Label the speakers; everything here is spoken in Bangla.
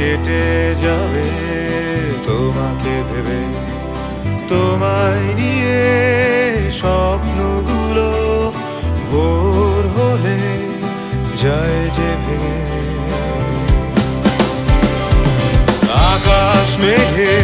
Speaker 1: কেটে যাবে তোমাকে ভেবে, তোমায় নিয়ে স্বপ্নগুলো ভোর হলে যায় যে ভেঙে। আকাশ মেঘে